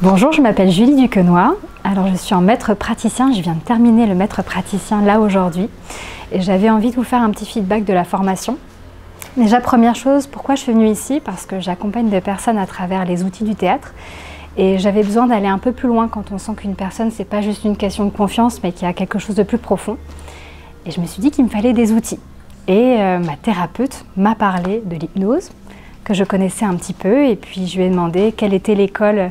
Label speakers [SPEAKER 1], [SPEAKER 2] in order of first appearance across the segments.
[SPEAKER 1] Bonjour, je m'appelle Julie Duquenois. Alors je suis en maître praticien, je viens de terminer le maître praticien là aujourd'hui et j'avais envie de vous faire un petit feedback de la formation. Déjà, première chose, pourquoi je suis venue ici? Parce que j'accompagne des personnes à travers les outils du théâtre et j'avais besoin d'aller un peu plus loin quand on sent qu'une personne, c'est pas juste une question de confiance mais qu'il y a quelque chose de plus profond. Et je me suis dit qu'il me fallait des outils. Et ma thérapeute m'a parlé de l'hypnose, que je connaissais un petit peu, et puis je lui ai demandé quelle était l'école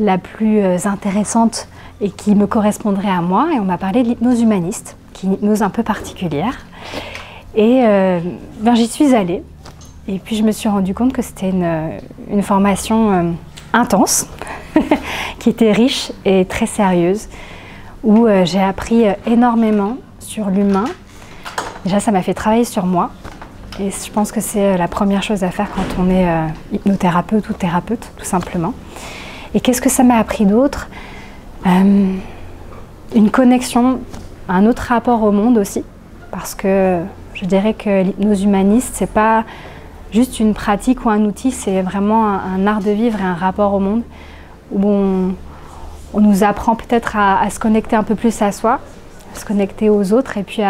[SPEAKER 1] la plus intéressante et qui me correspondrait à moi, et on m'a parlé de l'hypnose humaniste, qui est une hypnose un peu particulière. Et j'y suis allée, et puis je me suis rendu compte que c'était une formation intense, qui était riche et très sérieuse, où j'ai appris énormément sur l'humain. Déjà, ça m'a fait travailler sur moi, et je pense que c'est la première chose à faire quand on est hypnothérapeute ou thérapeute, tout simplement. Et qu'est-ce que ça m'a appris d'autre? Une connexion, un autre rapport au monde aussi, parce que je dirais que l'hypnose humaniste, c'est pas juste une pratique ou un outil, c'est vraiment un art de vivre et un rapport au monde, où on nous apprend peut-être à se connecter un peu plus à soi, à se connecter aux autres et puis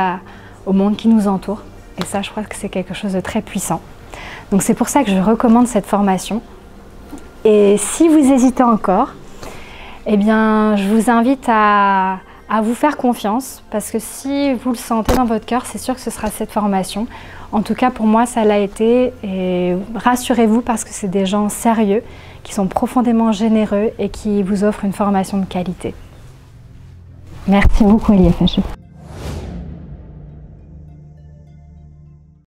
[SPEAKER 1] au monde qui nous entoure. Et ça, je crois que c'est quelque chose de très puissant. Donc c'est pour ça que je recommande cette formation. Et si vous hésitez encore, eh bien, je vous invite à vous faire confiance, parce que si vous le sentez dans votre cœur, c'est sûr que ce sera cette formation. En tout cas, pour moi, ça l'a été. Et rassurez-vous, parce que c'est des gens sérieux, qui sont profondément généreux et qui vous offrent une formation de qualité. Merci beaucoup, l'IFHE.